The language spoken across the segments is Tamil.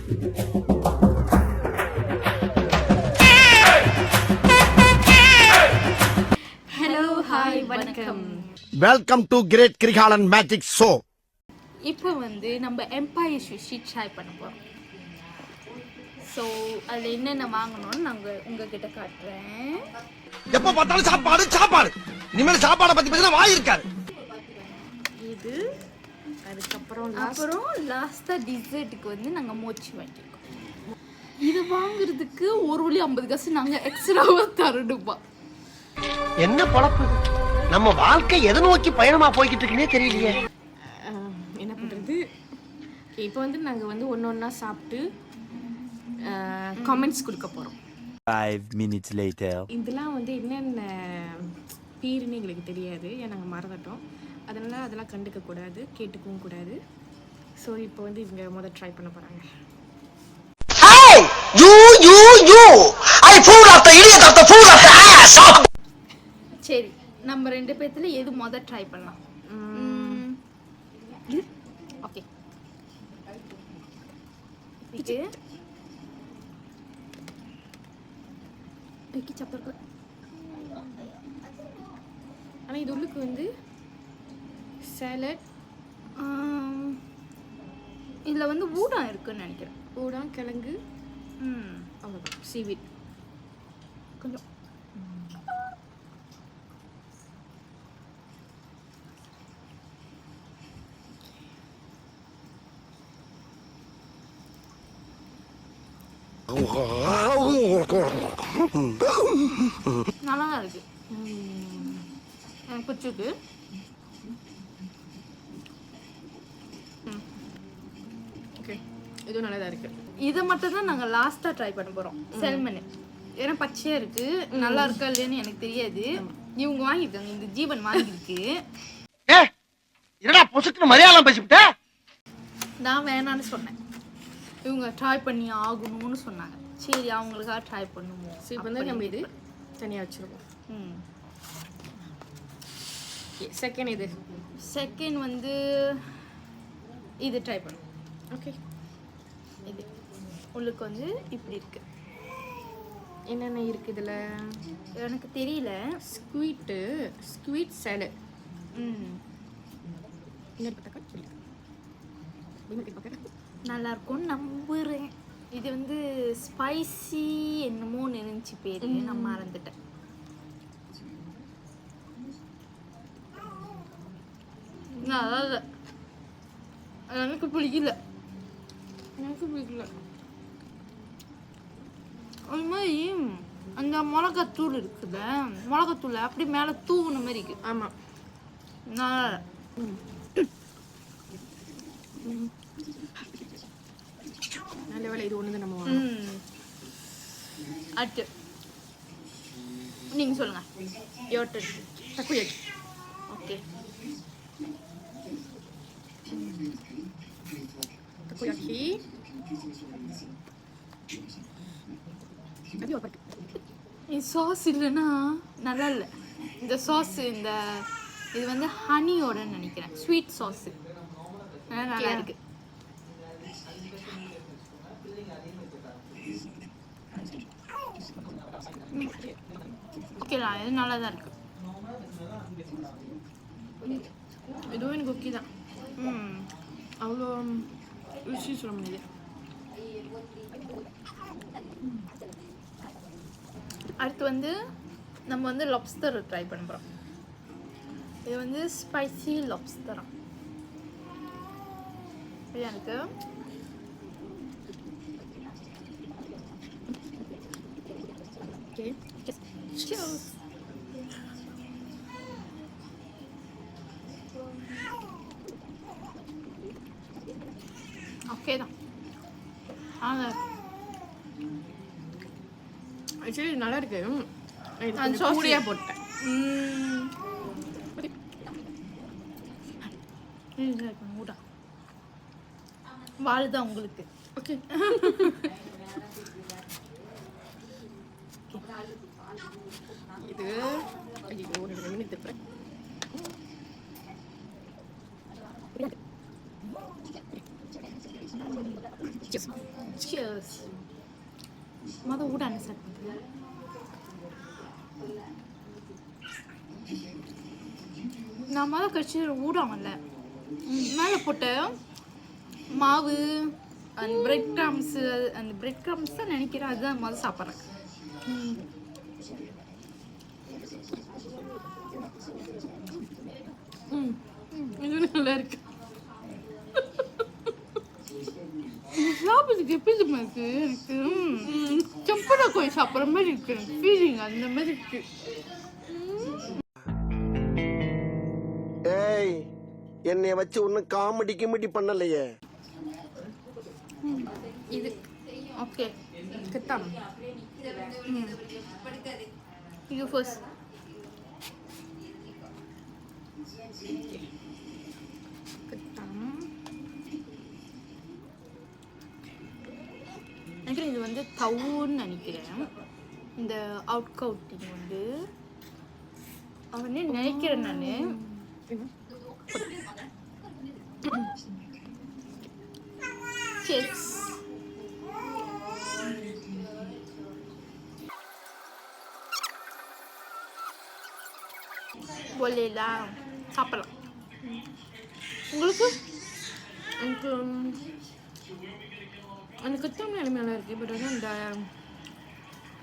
ஹலோ ஹாய் வணக்கம். வெல்கம் டு கிரேட் கிரிகாலன் மேஜிக் ஷோ. இப்போ வந்து நம்ம எம்பயர் சுஷி ட்ரை பண்ண போகிறோம். ஸோ அதில் என்னென்ன வாங்கணும்னு நாங்கள் உங்ககிட்ட காட்டுறேன். எப்போ பார்த்தாலும் சாப்பாடு சாப்பாடு. இனிமேல் சாப்பாடை பத்தி பேசினா வாய் இருக்காது. இது அப்புறம் லாஸ்ட்டாக டிசர்ட்டுக்கு வந்து நாங்கள் மோச்சி வாங்கியிருக்கோம். இது வாங்குறதுக்கு ஒரு வழி 50 காசு நாங்கள் எக்ஸ்ட்ராவாக தரணுப்பா. என்ன பொழப்பு, நம்ம வாழ்க்கை எதை நோக்கி பயணமா போய்கிட்டு இருக்குன்னே தெரியலையே. என்ன பண்ணுறது, இப்போ வந்து நாங்கள் வந்து ஒன்றா சாப்பிட்டு கமெண்ட்ஸ் கொடுக்க போகிறோம். 5 minutes later. இதெல்லாம் வந்து என்னென்ன பீருன்னு எங்களுக்கு தெரியாது, ஏன் நாங்கள் மறந்துட்டோம். அதனால் அதெல்லாம் கண்டுக்கக்கூடாது, கேட்டுக்கவும் கூடாது. ஸோ இப்போ வந்து இவங்க ட்ரை பண்ண போகிறாங்க. சரி, நம்ம 2 பேத்துல எது ட்ரை பண்ணலாம்? ஓகே, ஆனால் இது உள்ளுக்கு வந்து சேலட், இதில் வந்து ஊடம் இருக்குன்னு நினைக்கிறேன். ஊடம், கிழங்கு, அவ்வளோதான். சீவீட் கொஞ்சம். நல்லா இருக்கு, எனக்கு பிடிச்சிருக்கு. ஓகே, இதுவும் நல்லா தான் இருக்குது. இதை மட்டும் தான் நாங்கள் லாஸ்ட்டாக ட்ரை பண்ண போகிறோம். செல்மனு ஏன்னா பச்சையாக இருக்குது, நல்லா இருக்கா இல்லையான்னு எனக்கு தெரியாது. இவங்க வாங்கியிருக்காங்க, இந்த ஜீவன் வாங்கியிருக்கு. என்னடா பொசுக்குன்னு மரியாதை பேசிவிட்ட? நான் வேணான்னு சொன்னேன், இவங்க ட்ரை பண்ணி ஆகணும்னு சொன்னாங்க. சரி, அவங்களுக்காக ட்ரை பண்ணுவோம். ஸோ இப்போ வந்து நம்ம இது தனியாக வச்சுருவோம். செகண்ட் இது செகண்ட் வந்து இது ட்ரை பண்ணுவோம். ஓகே, இது உள்ளுக்கு வந்து இப்படி இருக்கு. என்னென்ன இருக்குது இதில் எனக்கு தெரியல. ஸ்குவீட் சேலட். நல்லா இருக்கும் நம்புறேன். இது வந்து ஸ்பைசி என்னமோ நினைச்சு பேரு, நான் மறந்துட்டேன். அதாவது எனக்கு பிடிக்கல. அது மாதிரி அந்த மிளகாத்தூள் இருக்குல்ல, மிளகாத்தூள் அப்படி மேலே தூவுன மாதிரி இருக்கு. ஆமாம், நல்லா நல்ல வேலை. இது ஒன்று தான் நம்ம அடுத்து நீங்கள் சொல்லுங்க. யோட்டு தக்குயாக்கி. ஓகே, தக்குயாக்கி இது சாஸ் இல்லைன்னா நல்லா இல்லை. இந்த சாஸ் இந்த இது வந்து ஹனியோட நினைக்கிறேன், ஸ்வீட் சாஸு நல்லா இருக்கு. ஓகேடா, இது நல்லா தான் இருக்கு. இதுவும் எனக்கு ஓகே தான். அவ்வளோ ருசி சொல்ல முடியாது. அடுத்து வந்து நம்ம வந்து லாப்ஸ்டர் ட்ரை பண்ண போகிறோம். இது வந்து ஸ்பைசி லாப்ஸ்டரா எனக்கு. ஓகே, ஓகே தான். ஆக்சுவலி நல்லா இருக்கு. நான் சூடியாக போட்டேன். மூடா வாழுதான் உங்களுக்கு. ஓகே, இது ஐயோ 2 மினிட் திருப்பேன். சியர்ஸ். மொதல் ஊடான ஸ்டார்ட் பண்ணுறேன். நான் மேலே கழிச்சு ஊடாமல்ல மேலே போட்ட மாவு அந்த பிரெட் கிராம்ஸு, அந்த பிரெட் கிராம்ஸ் தான் நினைக்கிறேன், அதுதான் முதல்ல சாப்பிட்றேன். இது நல்லா இருக்கு. சாப்பிட்றதுக்கு எப்படி தெரியுமா இருக்கு எனக்கு? செம்படா கோழி சாப்பிட்ற மாதிரி இருக்கு எனக்கு ஃபீலிங், அந்த மாதிரி இருக்கு. ஏய், என்னைய வச்சு ஒன்னும் காமெடி கிமெடி பண்ணலையே. இது ஓகே கத்தாம். இது ஃபர்ஸ்ட். நினைக்கிறேன் இது வந்து தவுன்னு நினைக்கிறேன். இந்த அவுட் கவுட்டிங் வந்து அவனே நினைக்கிறேன் நான். Cheers. bolehlah சாப்பிடலாம். உங்களுக்கு எனக்கு அந்த கத்தாம் நல்லா இருக்கு. பட் வந்து அந்த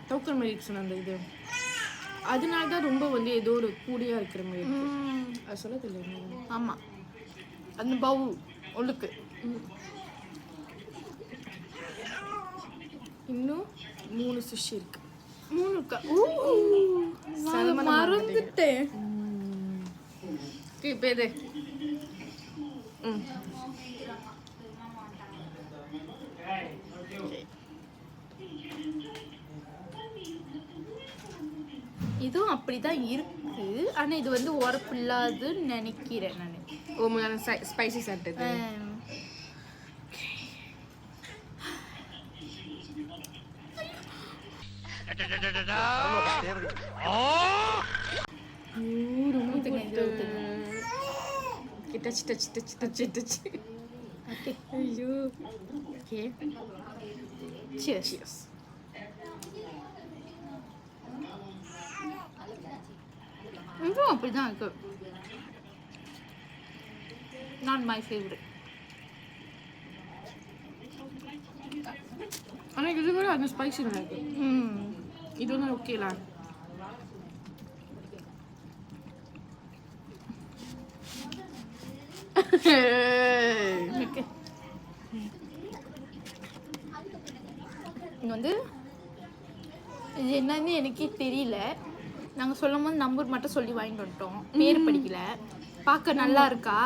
டோக்கன் மாதிரி சொன்ன அந்த இது அதனால தான் ரொம்ப வந்து ஏதோ ஒரு கூடியாக இருக்கிற மாதிரி இருக்கு. அது சொல்ல தெரியல. ஆமாம், அந்த பவுல் ஒழுக்கு. இன்னும் 3 சுஷி இருக்கு. 3 இருக்கா? மறந்துட்டேன். இப்போ இது இதுவும் அப்படிதான் இருக்கு. ஆனா இது வந்து உரப்பு இல்லாதுன்னு நினைக்கிறேன் நான். ஸ்பைசி சாப்பிட்டது. டச். ஐயோ. ஓகே. Cheers. இதுவும் அப்படிதான் இருக்கு. Not my favorite. ஆனால் இது கூட அந்த ஸ்பைசி நல்லா இருக்கு. இது வந்து ஓகேலா. ஓகே. இங்கே வந்து இது என்னன்னு எனக்கே தெரியல. நாங்கள் சொல்லும் போது நம்பர் மட்டும் சொல்லி வாங்கிட்டு வந்துட்டோம். பேர் படிக்கல. பார்க்க நல்லா இருக்கா,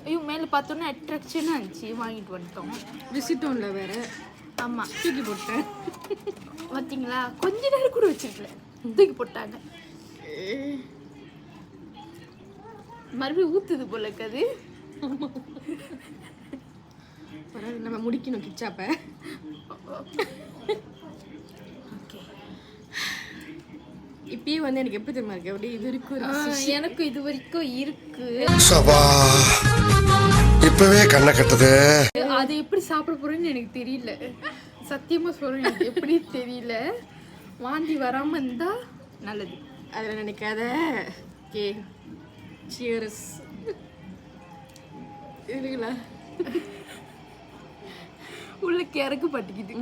ஐயோ மேலே பார்த்தோன்னே அட்ராக்ஷனாக இருந்துச்சு, வாங்கிட்டு வந்துட்டோம். ரிசிட்டோன்ல வேற. ஆமாம், தூக்கி போட்டேன். பார்த்தீங்களா, கொஞ்ச நேரம் கூட வச்சிருக்கல, தூக்கி போட்டாங்க. மறுபடியும் ஊற்றுது போல இருக்காது. நம்ம முடிக்கணும் கிச்சாப்ப. இப்பயே வந்து எனக்கு எப்படி தெரியுமா இருக்கு, அப்படியே இது இருக்கு. எனக்கு இது வரைக்கும் இருக்கு. இப்பவே கண்ணை கட்டுது. அது எப்படி சாப்பிட போறேன்னு எனக்கு தெரியல. சத்தியமா சொல்றேன், எனக்கு எப்படி தெரியல. வாந்தி வராம இருந்தா நல்லது. அதில் நினைக்காத. Okay, cheers. இருக்குங்களா, உள்ள கிறக்கு பட்டிக்குது.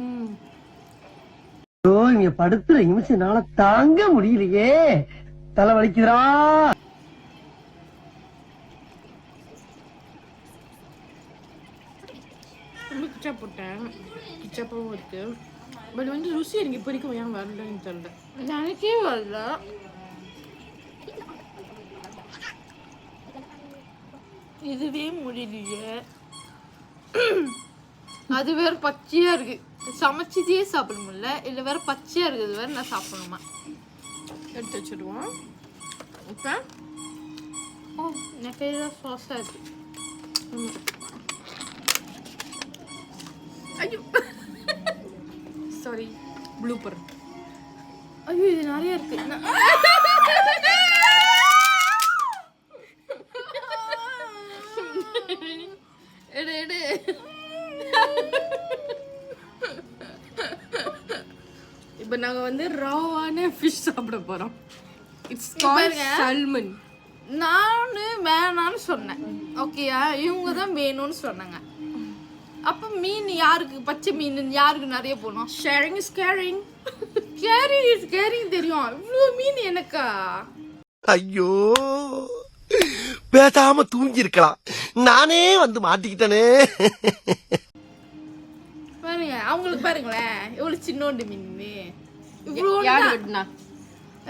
இங்க படுத்துற நிமிஷம்னால தாங்க முடியலையே, தலை வலிக்குதுடா. ரொம்ப கிச்சா போட்டேன். கிச்சாப்பாவும் இருக்கு. பட் வந்து ருசி எனக்கு இப்போ வரைக்கும் ஏன் வரலன்னு தெரியல. எனக்கே வரல. இதுவே முடியலையே. அது வேற பச்சையா இருக்கு. சமைச்சதே சாப்பிட முடியல, இல்லை வேற பச்சையா இருக்குது, வேற நான் சாப்பிடணுமா? எடுத்து வச்சுடுவோம். இப்போ நிறைய சாஸா இருக்கு. ஐயோ சாரி, ப்ளூப்பர். ஐயோ இது நிறைய இருக்கு. எடு எடு. இப்போ நாங்கள் வந்து ராவான ஃபிஷ் சாப்பிட போகிறோம். இட்ஸ் பாருங்க. சல்மன். நான் வேணான்னு சொன்னேன், ஓகேயா? இவங்க தான் வேணும்னு சொன்னாங்க. அப்போ மீன் யாருக்கு, பச்சை மீன் யாருக்கு நிறைய போகணும்? Sharing is caring. Caring is caring தெரியும். இவ்வளோ மீன் எனக்கா? ஐயோ பேசாம தூங்கி இருக்கலாம், நானே வந்து மாட்டிக்கிட்டனே. பாருங்க, அவங்களுக்கு பாருங்களேன் எவ்வளோ சின்னோண்டு மீன். இவ்வளோ யார் வெட்டினா?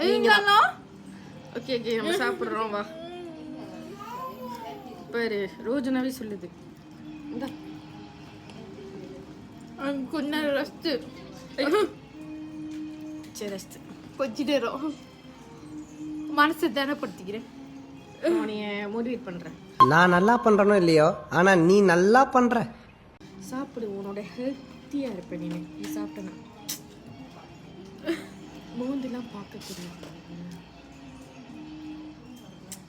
இருந்தாலும் ஓகே ஓகே, நம்ம சாப்பிட்றோம் வா. பாரு ரோஜனாவே சொல்லுது. இந்தா. கொஞ்ச நேரம் ரெஸ்ட்டு, சரி ரெஸ்ட். கொஞ்ச நேரம் மனசை தானப்படுத்திக்கிறேன். உன்னைய மோட்டிவேட் பண்ணுறேன். நான் நல்லா பண்றேனோ இல்லையோ, ஆனா நீ நல்லா பண்ற. சாப்பிடு, உன்னோட ஹெல்த்தியாக இருப்பேன் நீ. நீ சாப்பிட்டனா மோந்தெல்லாம் பார்க்கக்கூடாது.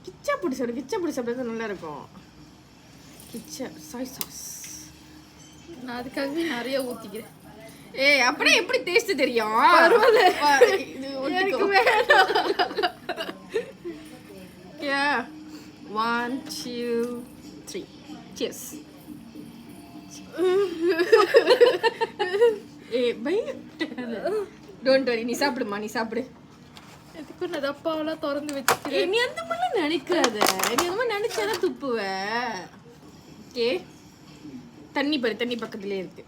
கிச்சா பிடி சாப்பிடு, கிச்சா பிடி சாப்பிட்றது நல்லா இருக்கும். கிச்சா சாய் சாஸ். நான் அதுக்காகவே நிறைய ஊற்றிக்கிறேன். ஏய் அப்படியே எப்படி டேஸ்ட் தெரியும்? பரவாயில்ல. இது எனக்கு ஒட்டிக்கோ. வேணாம். Yeah. 1, 2, 3. Cheers. ஏய் பை. டோன்ட் வரி, நீ சாப்பிடுமா, நீ சாப்பிடு. எதுக்கு நான் டப்பாவெல்லாம் திறந்து வச்சுக்கிறேன்? நீ அந்த மாதிரி நினைக்காத. நீ அந்த மாதிரி நினைச்சாதான் துப்புவ. ஓகே, தண்ணி பாரு, தண்ணி பக்கத்துலேயே இருக்கு.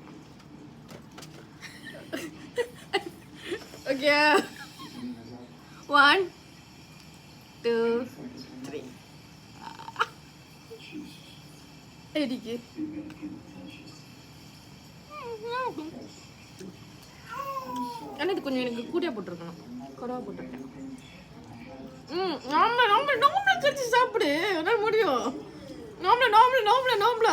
ஓகே, 1, 2, 3. எடிக்கு ஆனால் இது கொஞ்சம் எனக்கு கூடியா போட்டிருக்கணும், குறவா போட்டிருக்கேன். நாமள நாமள நாமள கடிச்சு சாப்பிடு, என்னால முடியும். நாமள நாமள நாமள நாமள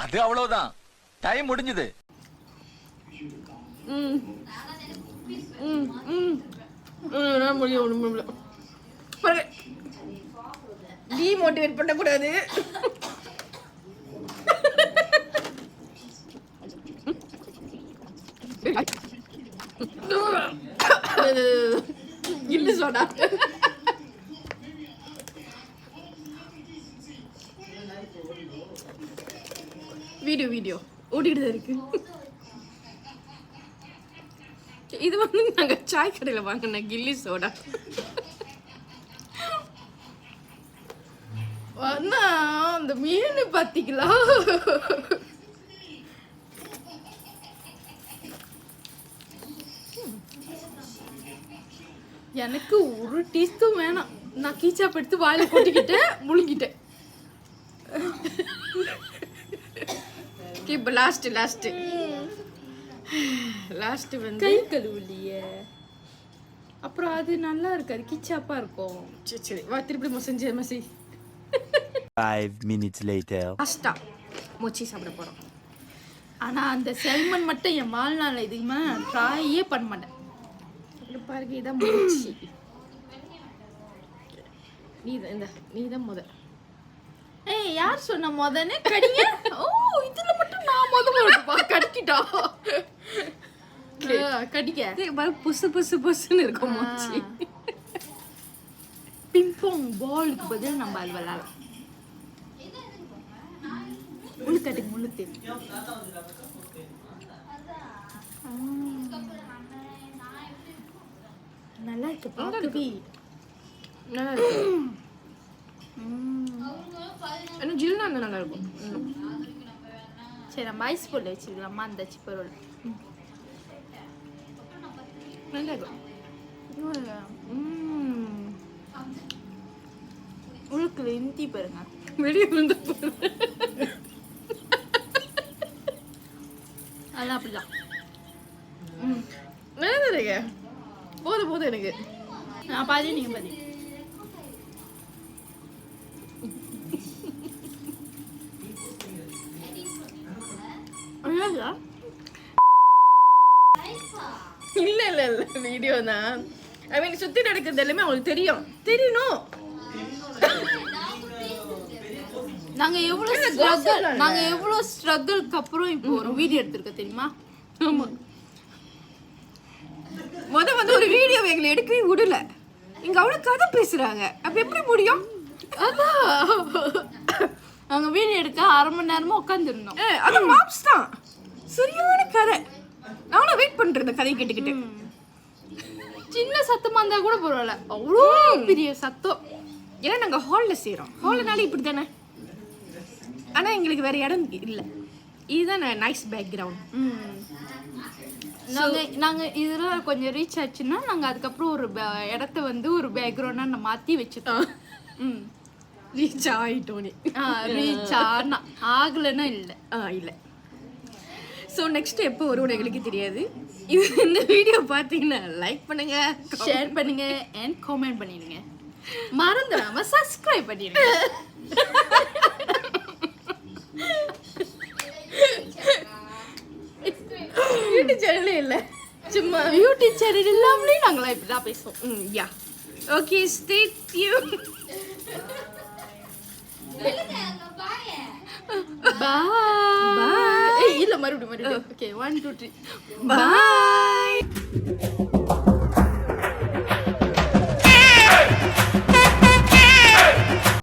அது அவ்வளவுதான், டைம் முடிஞ்சது. டிமோட்டிவேட் பண்ணக்கூடாது. இல்ல சோடா. வீடியோ ஓடிட்டு தான் இருக்கு. இது வந்து நாங்க சாய் கடையில் வாங்கின கில்லி சோடா. அண்ணா அந்த மீன் பார்த்தீங்களா? எனக்கு ஒரு டீஸ்டும் வேணாம். நான் கீச்சாப் எடுத்து வாயில கொட்டிக்கிட்டேன், முழுங்கிட்டேன். இப்போ லாஸ்ட் வந்து கை கழுவுலையே, அப்புறம் அது நல்லா இருக்காது, கீச்சாப்பா இருக்கும். சரி வா, திருப்பி மசி 5 minutes later. பாஸ்தா மொச்சி சாப்பிட போகிறோம். ஆனா அந்த செல்மன் மட்டும் என் வாழ்நாள் இதுக்குமே ட்ரையே பண்ண மாட்டேன். பாருங்க, இதான் மொச்சி. நீ தான் முத. ஏய், யார் சொன்ன முதனே கடிங்க? ஓ, இதுல மட்டும் நான் முதல்ல கடிக்கிட்டா. கடிக்க புசு புசு புசுன்னு இருக்கும் மொச்சி. பிம்போங் பாலுக்கு பதில் நம்ம அது விளையாடலாம். முழுத்தட்டுக்கு முழுத்து. நல்லா இருக்கு பார்க்கவே. நல்லா இருக்கும். ஆனால் ஜில்லுனா அந்த நல்லா இருக்கும். சரி, நம்ம ஐஸ் போட்டு வச்சுக்கலாமா அந்த சிப்பரோட? நல்லா இருக்கும். உழுக்குல இந்தி பாருங்க, வெளியே வந்து அதான் அப்படிதான். நல்லா இருக்கு. போதும் எனக்கு. நான் பாதி, நீங்க பாதி. இல்ல வீடியோ தான். ஐ மீன் சுத்தி நடக்கிறது எல்லாமே அவங்களுக்கு தெரியணும். நாங்க எவ்வளவு ஸ்ட்ரகிள்க்கு அப்புறம் இப்போ ஒரு வீடியோ எடுத்திருக்கோம் தெரியுமா? ஆமா. வந்து ஒரு வீடியோ எங்களை எடுக்கவே விடல. இங்க அவ்வளவு கதை பேசுறாங்க. அப்ப எப்படி முடியும்? அதான் நாங்க வீடியோ எடுக்க 1/2 மணி நேரமா உட்காந்துருந்தோம். அது மாப்ஸ் தான். சரியான கதை. நானும் வெயிட் பண்றேன் இந்த கதை கேட்டுக்கிட்டு. சின்ன சத்தமா இருந்தா கூட பரவாயில்ல, அவ்வளோ பெரிய சத்தம். ஏன்னா நாங்க ஹால்ல செய்றோம். ஹால்னால இப்படி தானே. ஆனா எங்களுக்கு வேற இடம் இல்லை. இதுதான் நைஸ் பேக்ரவுண்ட். நாங்க இதுல கொஞ்சம் ரீச் ஆச்சுன்னா நாங்க அதுக்கப்புறம் ஒரு இடத்த வந்து ஒரு பேக்ரவுண்டா மாத்தி வச்சுட்டோம். ரீச் ஆயிட்டோனே. ரீச் ஆகலைன்னா இல்லை. ஸோ நெக்ஸ்ட் எப்போ வருவோம் எங்களுக்கு தெரியாது. இந்த வீடியோ பார்த்தீங்கன்னா லைக் பண்ணுங்க, ஷேர் பண்ணுங்க அண்ட் கமெண்ட் பண்ணிடுங்க. மறந்துடாம சப்ஸ்கிரைப் பண்ணிடுங்க. யூடியூப் சேனலே இல்லை, சும்மா யூடியூப் சேனல் இல்லாமலே நாங்களாம் இப்படி தான் பேசுவோம். Yeah okay, stay tuned. Bye. இல்ல மறுபடியும். ஓகே 1 2 3 பாய்.